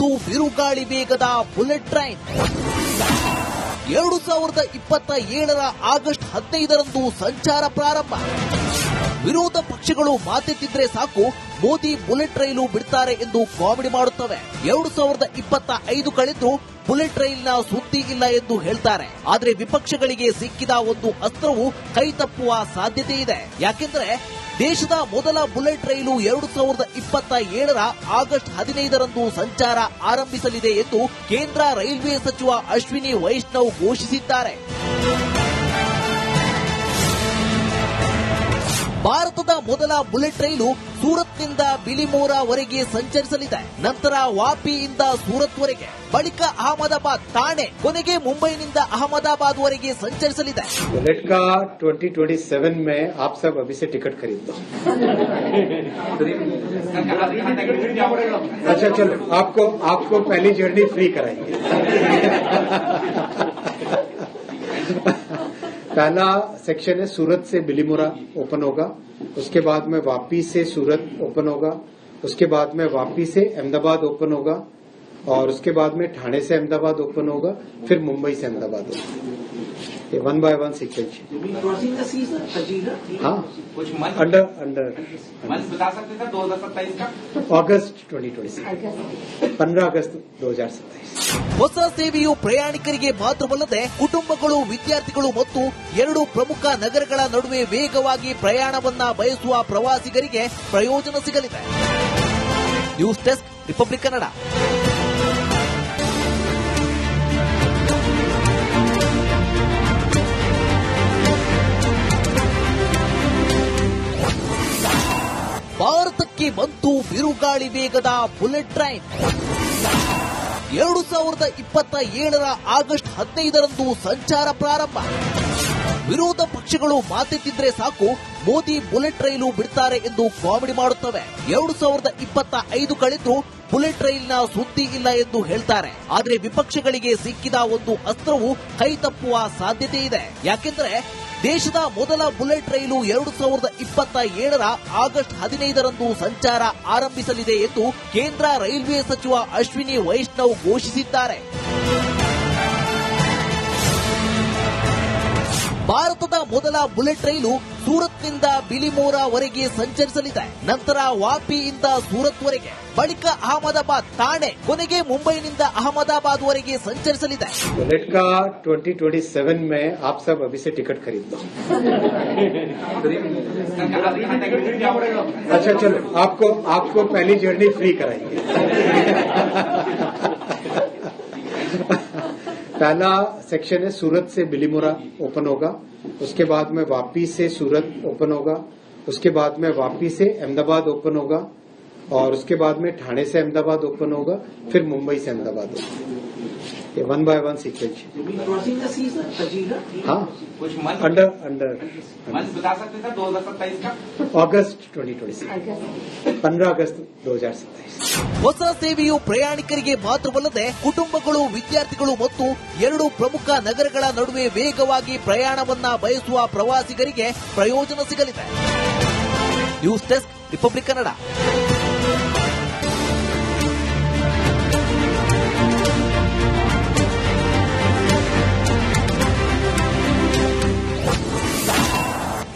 ಬಂತು ಬಿರುಗಾಳಿ ವೇಗದ ಬುಲೆಟ್ ಟ್ರೈನ್. 2027 ಆಗಸ್ಟ್ 15ರಂದು ಸಂಚಾರ ಪ್ರಾರಂಭ. ವಿರೋಧ ಪಕ್ಷಗಳು ಮಾತೆತ್ತಿದ್ರೆ ಸಾಕು ಮೋದಿ ಬುಲೆಟ್ ರೈಲು ಬಿಡ್ತಾರೆ ಎಂದು ಕಾಮಿಡಿ ಮಾಡುತ್ತವೆ. 2025 ಕಳೆದು ಬುಲೆಟ್ ರೈಲಿನ ಸುದ್ದಿ ಇಲ್ಲ ಎಂದು ಹೇಳ್ತಾರೆ. ಆದರೆ ವಿಪಕ್ಷಗಳಿಗೆ ಸಿಕ್ಕಿದ ಒಂದು ಅಸ್ತ್ರವು ಕೈ ತಪ್ಪುವ ಸಾಧ್ಯತೆ ಇದೆ. ಯಾಕೆಂದ್ರೆ ದೇಶದ ಮೊದಲ ಬುಲೆಟ್ ರೈಲು 2027 ಆಗಸ್ಟ್ 15ರಂದು ಸಂಚಾರ ಆರಂಭಿಸಲಿದೆ ಎಂದು ಕೇಂದ್ರ ರೈಲ್ವೆ ಸಚಿವ ಅಶ್ವಿನಿ ವೈಷ್ಣವ್ ಘೋಷಿಸಿದ್ದಾರೆ. ಭಾರತದ ಮೊದಲ ಬುಲೆಟ್ ರೈಲು ಸೂರತ್ನಿಂದ ಬಿಲಿಮೋರಾವರೆಗೆ ಸಂಚರಿಸಲಿದೆ. ನಂತರ ವಾಪಿಯಿಂದ ಸೂರತ್ವರೆಗೆ, ಬಳಿಕ ಅಹಮದಾಬಾದ್, ಠಾಣೆ, ಕೊನೆಗೆ ಮುಂಬೈನಿಂದ ಅಹಮದಾಬಾದ್ ವರೆಗೆ ಸಂಚರಿಸಲಿದೆ. बुलेट का 2027 में आप सब अभी से टिकट खरीद लो. अच्छा चलो, आपको पहली जर्नी फ्री कराएंगे. पहला सेक्शन है सूरत से बिलीमोरा ओपन होगा, उसके बाद में वापी से सूरत ओपन होगा, उसके बाद में वापी से अहमदाबाद ओपन होगा और उसके बाद में ठाणे से अहमदाबाद ओपन होगा, फिर मुंबई से अहमदाबाद होगा. ये 1 by 1 सीक्वेंस. हाँ, अंडर बता सकते थे 2027 का अगस्त 2026, 15 अगस्त 2027. ಹೊಸ ಸೇವೆಯು ಪ್ರಯಾಣಿಕರಿಗೆ ಮಾತ್ರವಲ್ಲದೆ ಕುಟುಂಬಗಳು, ವಿದ್ಯಾರ್ಥಿಗಳು ಮತ್ತು 2 ಪ್ರಮುಖ ನಗರಗಳ ನಡುವೆ ವೇಗವಾಗಿ ಪ್ರಯಾಣವನ್ನ ಬಯಸುವ ಪ್ರವಾಸಿಗರಿಗೆ ಪ್ರಯೋಜನ ಸಿಗಲಿದೆ. News desk, republic Kannada. ಭಾರತಕ್ಕೆ ಬಂತು ಬಿರುಗಾಳಿ ವೇಗದ ಬುಲೆಟ್ ಟ್ರೈನ್. 2027 ಆಗಸ್ಟ್ 15ರಂದು ಸಂಚಾರ ಪ್ರಾರಂಭ. ವಿರೋಧ ಪಕ್ಷಗಳು ಮಾತೆತ್ತಿದ್ರೆ ಸಾಕು ಮೋದಿ ಬುಲೆಟ್ ರೈಲು ಬಿಡ್ತಾರೆ ಎಂದು ಕಾಮಿಡಿ ಮಾಡುತ್ತವೆ. 2025 ಕಳೆದು ಬುಲೆಟ್ ರೈಲಿನ ಸುದ್ದಿ ಇಲ್ಲ ಎಂದು ಹೇಳ್ತಾರೆ. ಆದರೆ ವಿಪಕ್ಷಗಳಿಗೆ ಸಿಕ್ಕಿದ ಒಂದು ಅಸ್ತ್ರವು ಕೈ ತಪ್ಪುವ ಸಾಧ್ಯತೆ ಇದೆ. ಯಾಕೆಂದ್ರೆ ದೇಶದ ಮೊದಲ ಬುಲೆಟ್ ರೈಲು 2027 ಆಗಸ್ಟ್ 15ರಂದು ಸಂಚಾರ ಆರಂಭಿಸಲಿದೆ ಎಂದು ಕೇಂದ್ರ ರೈಲ್ವೆ ಸಚಿವ ಅಶ್ವಿನಿ ವೈಷ್ಣವ್ ಘೋಷಿಸಿದ್ದಾರೆ. ಭಾರತದ ಮೊದಲ ಬುಲೆಟ್ ರೈಲು ಸೂರತ್ನಿಂದ ಬಿಲಿಮೋರಾವರೆಗೆ ಸಂಚರಿಸಲಿದೆ. ನಂತರ ವಾಪಿಯಿಂದ ಸೂರತ್ವರೆಗೆ, ಬಳಿಕ ಅಹಮದಾಬಾದ್, ಠಾಣೆ, ಕೊನೆಗೆ ಮುಂಬೈನಿಂದ ಅಹಮದಾಬಾದ್ ವರೆಗೆ ಸಂಚರಿಸಲಿದೆ. बुलेट का 2027 में आप सब अभी से टिकट खरीद लो. अच्छा चलो, आपको पहली जर्नी फ्री कराएंगे. पहला सेक्शन है सूरत से बिलीमोरा ओपन होगा, उसके बाद में वापी से सूरत ओपन होगा, उसके बाद में वापी से अहमदाबाद ओपन होगा और उसके बाद में ठाणे से अहमदाबाद ओपन होगा, फिर मुंबई से अहमदाबाद होगा. ये 1 by 1 सीक्वेंस. हाँ, अंडर बता सकते थे 2027 का अगस्त 2026, 15 अगस्त 2027. ಹೊಸ ಸೇವೆಯು ಪ್ರಯಾಣಿಕರಿಗೆ ಮಾತ್ರವಲ್ಲದೆ ಕುಟುಂಬಗಳು, ವಿದ್ಯಾರ್ಥಿಗಳು ಮತ್ತು 2 ಪ್ರಮುಖ ನಗರಗಳ ನಡುವೆ ವೇಗವಾಗಿ ಪ್ರಯಾಣವನ್ನ ಬಯಸುವ ಪ್ರವಾಸಿಗರಿಗೆ ಪ್ರಯೋಜನ ಸಿಗಲಿದೆ. News desk, republic Kannada.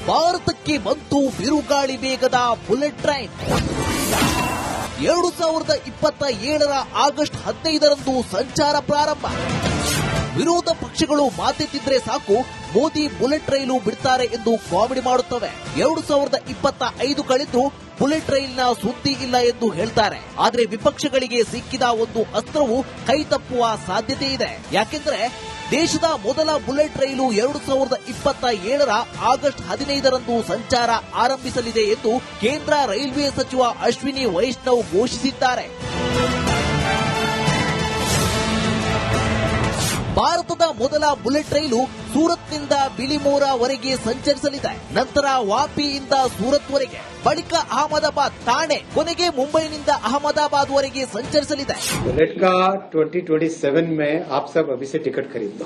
ಭಾರತಕ್ಕೆ ಬಂತು ಬಿರುಗಾಳಿ ವೇಗದ ಬುಲೆಟ್ ಟ್ರೈನ್. 2027 ಆಗಸ್ಟ್ 15ರಂದು ಸಂಚಾರ ಪ್ರಾರಂಭ. ವಿರೋಧ ಪಕ್ಷಗಳು ಮಾತೆತ್ತಿದ್ರೆ ಸಾಕು ಮೋದಿ ಬುಲೆಟ್ ರೈಲು ಬಿಡ್ತಾರೆ ಎಂದು ಕಾಮಿಡಿ ಮಾಡುತ್ತವೆ. 2025 ಕಳೆದು ಬುಲೆಟ್ ರೈಲಿನ ಸುದ್ದಿ ಇಲ್ಲ ಎಂದು ಹೇಳ್ತಾರೆ. ಆದರೆ ವಿಪಕ್ಷಗಳಿಗೆ ಸಿಕ್ಕಿದ ಒಂದು ಅಸ್ತ್ರವು ಕೈ ತಪ್ಪುವ ಸಾಧ್ಯತೆ ಇದೆ. ಯಾಕೆಂದ್ರೆ ದೇಶದ ಮೊದಲ ಬುಲೆಟ್ ರೈಲು 2027 ಆಗಸ್ಟ್ 15ರಂದು ಸಂಚಾರ ಆರಂಭಿಸಲಿದೆ ಎಂದು ಕೇಂದ್ರ ರೈಲ್ವೆ ಸಚಿವ ಅಶ್ವಿನಿ ವೈಷ್ಣವ್ ಘೋಷಿಸಿದ್ದಾರೆ. ಭಾರತದ ಮೊದಲ ಬುಲೆಟ್ ರೈಲು ಸೂರತ್ನಿಂದ ಬಿಲಿಮೋರಾವರೆಗೆ ಸಂಚರಿಸಲಿದೆ. ನಂತರ ವಾಪಿಯಿಂದ ಸೂರತ್ವರೆಗೆ, ಬಳಿಕ ಅಹಮದಾಬಾದ್, ಠಾಣೆ, ಕೊನೆಗೆ ಮುಂಬೈನಿಂದ ಅಹಮದಾಬಾದ್ ವರೆಗೆ ಸಂಚರಿಸಲಿದೆ. बुलेट का 2027 में आप सब अभी से टिकट खरीद लो.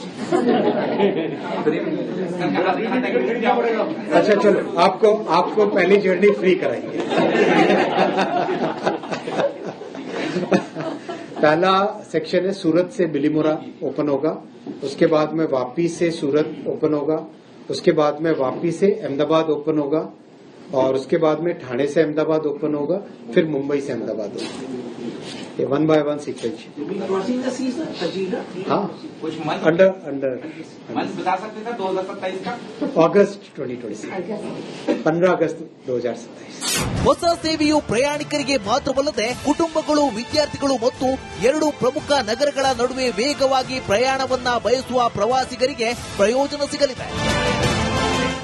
अच्छा चलो, आपको पहली जर्नी फ्री कराएंगे. पहला सेक्शन है सूरत से बिलीमोरा ओपन होगा, उसके बाद में वापी से सूरत ओपन होगा, उसके बाद में वापी से अहमदाबाद ओपन होगा और उसके बाद में ठाणे से अहमदाबाद ओपन होगा, फिर मुंबई से अहमदाबाद होगा। ये 1 by 1 सीक्वेंस। हाँ, कुछ मंथ अंडर बता सकते थे 2027 का? अगस्त 2026, 15 अगस्त 2027। ಹೊಸ ಸೇವೆಯು ಪ್ರಯಾಣಿಕರಿಗೆ ಮಾತ್ರವಲ್ಲದೆ ಕುಟುಂಬಗಳು, ವಿದ್ಯಾರ್ಥಿಗಳು ಮತ್ತು 2 ಪ್ರಮುಖ ನಗರಗಳ ನಡುವೆ ವೇಗವಾಗಿ ಪ್ರಯಾಣವನ್ನ ಬಯಸುವ ಪ್ರವಾಸಿಗರಿಗೆ ಪ್ರಯೋಜನ ಸಿಗಲಿದೆ.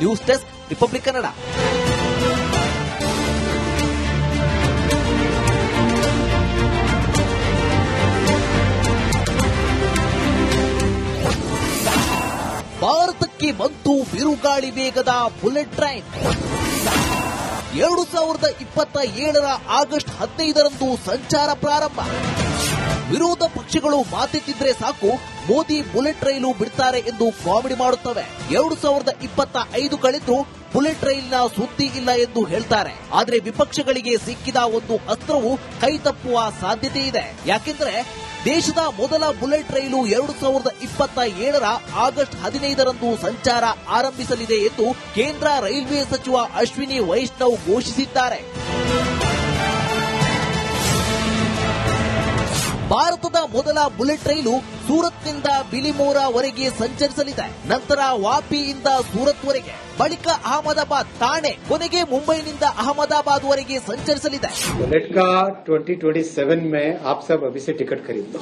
News desk, republic Kannada. ಭಾರತಕ್ಕೆ ಬಂತು ಬಿರುಗಾಳಿ ವೇಗದ ಬುಲೆಟ್ ಟ್ರೈನ್. 2027ರ ಆಗಸ್ಟ್ 15ರಂದು ಸಂಚಾರ ಪ್ರಾರಂಭ. ವಿರೋಧ ಪಕ್ಷಗಳು ಮಾತೆತ್ತಿದ್ರೆ ಸಾಕು, ಮೋದಿ ಬುಲೆಟ್ ರೈಲು ಬಿಡ್ತಾರೆ ಎಂದು ಕಾಮಿಡಿ ಮಾಡುತ್ತವೆ. 2025 ಕಳೆದ್ರೂ ಬುಲೆಟ್ ರೈಲಿನ ಸುದ್ದಿ ಇಲ್ಲ ಎಂದು ಹೇಳ್ತಾರೆ. ಆದರೆ ವಿಪಕ್ಷಗಳಿಗೆ ಸಿಕ್ಕಿದ ಒಂದು ಅಸ್ತ್ರವು ಕೈ ತಪ್ಪುವ ಸಾಧ್ಯತೆ ಇದೆ. ಯಾಕೆಂದ್ರೆ ದೇಶದ ಮೊದಲ ಬುಲೆಟ್ ರೈಲು 2027ರ ಆಗಸ್ಟ್ 15ರಂದು ಸಂಚಾರ ಆರಂಭಿಸಲಿದೆ ಎಂದು ಕೇಂದ್ರ ರೈಲ್ವೆ ಸಚಿವ ಅಶ್ವಿನಿ ವೈಷ್ಣವ್ ಘೋಷಿಸಿದ್ದಾರೆ. ಭಾರತದ ಮೊದಲ ಬುಲೆಟ್ ರೈಲು ಸೂರತ್ನಿಂದ ಬಿಲಿಮೋರಾವರೆಗೆ ಸಂಚರಿಸಲಿದೆ. ನಂತರ ವಾಪಿಯಿಂದ ಸೂರತ್ವರೆಗೆ, ಬಳಿಕ ಅಹಮದಾಬಾದ್, ಠಾಣೆ, ಕೊನೆಗೆ ಮುಂಬೈನಿಂದ ಅಹಮದಾಬಾದ್ವರೆಗೆ ಸಂಚರಿಸಲಿದೆ. बुलेट का 2027 में आप सब अभी से टिकट खरीद लो।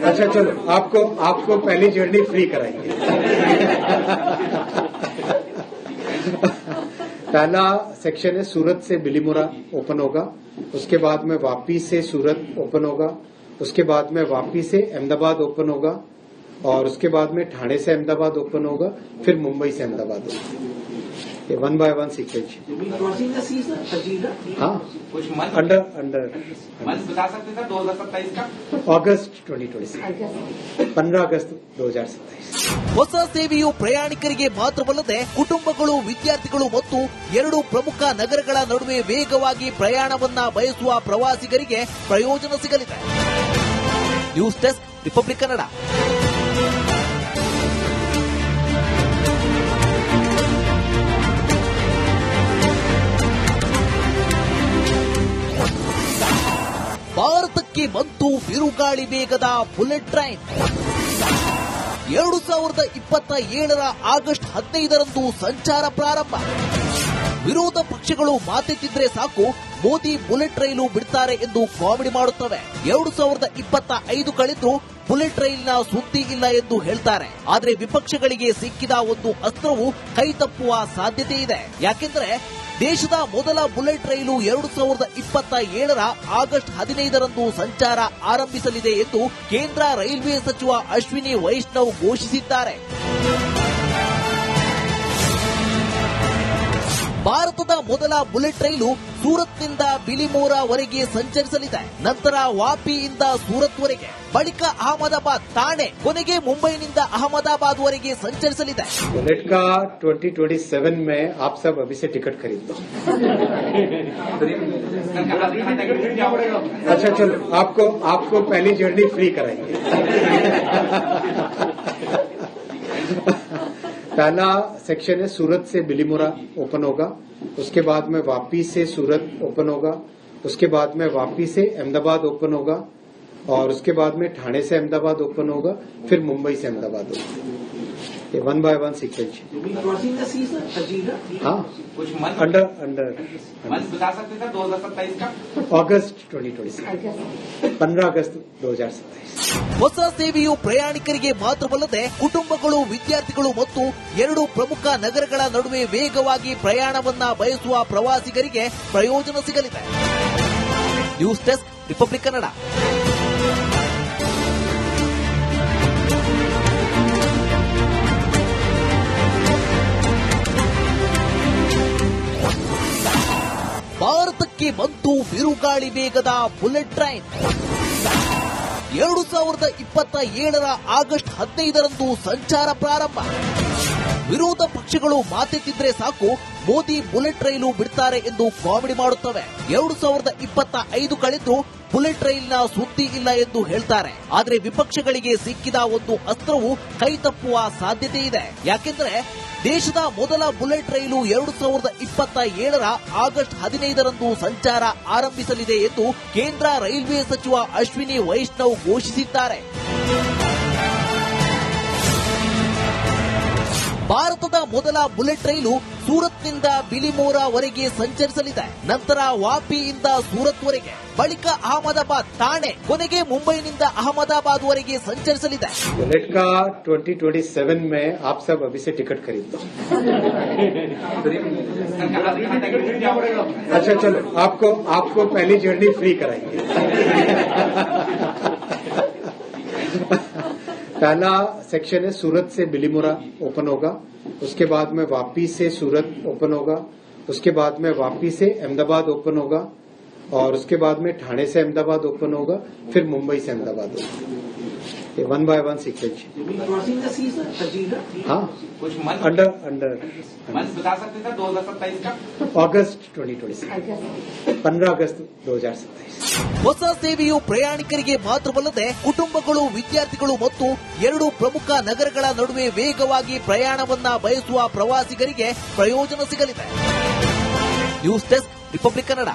अच्छा चलो, आपको पहली जर्नी फ्री कराएंगे। पहला सेक्शन है सूरत से बिलीमोरा ओपन होगा, उसके बाद में वापी से सूरत ओपन होगा, उसके बाद में वापी से अहमदाबाद ओपन होगा और उसके बाद में ठाणे से अहमदाबाद ओपन होगा, फिर मुंबई से अहमदाबाद होगा। ये 1 by 1 सीक्वेंस। हाँ, कुछ मंथ अंडर बता सकते थे 2027 का? अगस्त 2026, 15 अगस्त 2027। ಹೊಸ ಸೇವೆಯು ಪ್ರಯಾಣಿಕರಿಗೆ ಮಾತ್ರವಲ್ಲದೆ ಕುಟುಂಬಗಳು, ವಿದ್ಯಾರ್ಥಿಗಳು ಮತ್ತು 2 ಪ್ರಮುಖ ನಗರಗಳ ನಡುವೆ ವೇಗವಾಗಿ ಪ್ರಯಾಣವನ್ನ ಬಯಸುವ ಪ್ರವಾಸಿಗರಿಗೆ ಪ್ರಯೋಜನ ಸಿಗಲಿದೆ. News desk, republic Kannada. ಭಾರತಕ್ಕೆ ಬಂತು ಬಿರುಗಾಳಿ ವೇಗದ ಬುಲೆಟ್ ಟ್ರೈನ್. 2027ರ ಆಗಸ್ಟ್ 15ರಂದು ಸಂಚಾರ ಪ್ರಾರಂಭ. ವಿರೋಧ ಪಕ್ಷಗಳು ಮಾತೆತ್ತಿದ್ರೆ ಸಾಕು, ಮೋದಿ ಬುಲೆಟ್ ರೈಲು ಬಿಡ್ತಾರೆ ಎಂದು ಕಾಮಿಡಿ ಮಾಡುತ್ತವೆ. 2025 ಕಳೆದ್ರೂ ಬುಲೆಟ್ ರೈಲಿನ ಸುದ್ದಿ ಇಲ್ಲ ಎಂದು ಹೇಳ್ತಾರೆ. ಆದರೆ ವಿಪಕ್ಷಗಳಿಗೆ ಸಿಕ್ಕಿದ ಒಂದು ಅಸ್ತ್ರವು ಕೈ ತಪ್ಪುವ ಸಾಧ್ಯತೆ ಇದೆ. ಯಾಕೆಂದ್ರೆ ದೇಶದ ಮೊದಲ ಬುಲೆಟ್ ರೈಲು 2027ರ ಆಗಸ್ಟ್ 15ರಂದು ಸಂಚಾರ ಆರಂಭಿಸಲಿದೆ ಎಂದು ಕೇಂದ್ರ ರೈಲ್ವೆ ಸಚಿವ ಅಶ್ವಿನಿ ವೈಷ್ಣವ್ ಘೋಷಿಸಿದ್ದಾರೆ. ಭಾರತದ ಮೊದಲ ಬುಲೆಟ್ ರೈಲು ಸೂರತ್ನಿಂದ ಬಿಲಿಮೋರಾವರೆಗೆ ಸಂಚರಿಸಲಿದೆ. ನಂತರ ವಾಪಿಯಿಂದ ಸೂರತ್ವರೆಗೆ, ಬಳಿಕ ಅಹಮದಾಬಾದ್, ಠಾಣೆ, ಕೊನೆಗೆ ಮುಂಬೈನಿಂದ ಅಹಮದಾಬಾದ್ವರೆಗೆ ಸಂಚರಿಸಲಿದೆ. बुलेट का 2027 में आप सब अभी से टिकट खरीद लो। अच्छा चलो, आपको पहली जर्नी फ्री कराएंगे। पहला सेक्शन है सूरत से बिलीमोरा ओपन होगा, उसके बाद में वापी से सूरत ओपन होगा, उसके बाद में वापी से अहमदाबाद ओपन होगा और उसके बाद में ठाणे से अहमदाबाद ओपन होगा, फिर मुंबई से अहमदाबाद होगा। ये 1 by 1 सीक्वेंस। हाँ, कुछ मंथ अंडर बता सकते थे 2027 का? अगस्त 2026, 15 अगस्त 2027। ಹೊಸ ಸೇವೆಯು ಪ್ರಯಾಣಿಕರಿಗೆ ಮಾತ್ರವಲ್ಲದೆ ಕುಟುಂಬಗಳು, ವಿದ್ಯಾರ್ಥಿಗಳು ಮತ್ತು 2 ಪ್ರಮುಖ ನಗರಗಳ ನಡುವೆ ವೇಗವಾಗಿ ಪ್ರಯಾಣವನ್ನ ಬಯಸುವ ಪ್ರವಾಸಿಗರಿಗೆ ಪ್ರಯೋಜನ ಸಿಗಲಿದೆ. News desk, republic Kannada. ಭಾರತಕ್ಕೆ ಬಂತು ಬಿರುಗಾಳಿ ವೇಗದ ಬುಲೆಟ್ ಟ್ರೈನ್. 2027ರ ಆಗಸ್ಟ್ 15ರಂದು ಸಂಚಾರ ಪ್ರಾರಂಭ. ವಿರೋಧ ಪಕ್ಷಗಳು ಮಾತೆತ್ತಿದ್ರೆ ಸಾಕು, ಮೋದಿ ಬುಲೆಟ್ ರೈಲು ಬಿಡ್ತಾರೆ ಎಂದು ಕಾಮಿಡಿ ಮಾಡುತ್ತವೆ. 2025 ಕಳೆದು ಬುಲೆಟ್ ರೈಲಿನ ಸುದ್ದಿ ಇಲ್ಲ ಎಂದು ಹೇಳ್ತಾರೆ. ಆದರೆ ವಿಪಕ್ಷಗಳಿಗೆ ಸಿಕ್ಕಿದ ಒಂದು ಅಸ್ತ್ರವು ಕೈ ತಪ್ಪುವ ಸಾಧ್ಯತೆ ಇದೆ. ಯಾಕೆಂದ್ರೆ ದೇಶದ ಮೊದಲ ಬುಲೆಟ್ ರೈಲು 2027ರ ಆಗಸ್ಟ್ 15ರಂದು ಸಂಚಾರ ಆರಂಭಿಸಲಿದೆ ಎಂದು ಕೇಂದ್ರ ರೈಲ್ವೆ ಸಚಿವ ಅಶ್ವಿನಿ ವೈಷ್ಣವ್ ಘೋಷಿಸಿದ್ದಾರೆ. ಭಾರತದ ಮೊದಲ ಬುಲೆಟ್ ರೈಲು ಸೂರತ್ನಿಂದ ಬಿಲಿಮೋರಾವರೆಗೆ ಸಂಚರಿಸಲಿದೆ. ನಂತರ ವಾಪಿಯಿಂದ ಸೂರತ್ವರೆಗೆ, ಬಳಿಕ ಅಹಮದಾಬಾದ್, ಠಾಣೆ, ಕೊನೆಗೆ ಮುಂಬೈನಿಂದ ಅಹಮದಾಬಾದ್ ವರೆಗೆ ಸಂಚರಿಸಲಿದೆ. बुलेट का 2027 में आप सब अभी से टिकट खरीद लो. अच्छा चलो, आपको पहली जर्नी फ्री कराएंगे. पहला सेक्शन है सूरत से बिलीमोरा ओपन होगा, उसके बाद में वापी से सूरत ओपन होगा, उसके बाद में वापी से अहमदाबाद ओपन होगा और उसके बाद में ठाणे से अहमदाबाद ओपन होगा, फिर मुंबई से अहमदाबाद होगा. ये 1 by 1 सीक्वेंस. हाँ, कुछ मन अंडर बता सकते थे 2027 का? अगस्त 2026, 15 अगस्त 2027. ಹೊಸ ಸೇವೆಯು ಪ್ರಯಾಣಿಕರಿಗೆ ಮಾತ್ರವಲ್ಲದೆ ಕುಟುಂಬಗಳು, ವಿದ್ಯಾರ್ಥಿಗಳು ಮತ್ತು 2 ಪ್ರಮುಖ ನಗರಗಳ ನಡುವೆ ವೇಗವಾಗಿ ಪ್ರಯಾಣವನ್ನ ಬಯಸುವ ಪ್ರವಾಸಿಗರಿಗೆ ಪ್ರಯೋಜನ ಸಿಗಲಿದೆ. News desk, republic Kannada.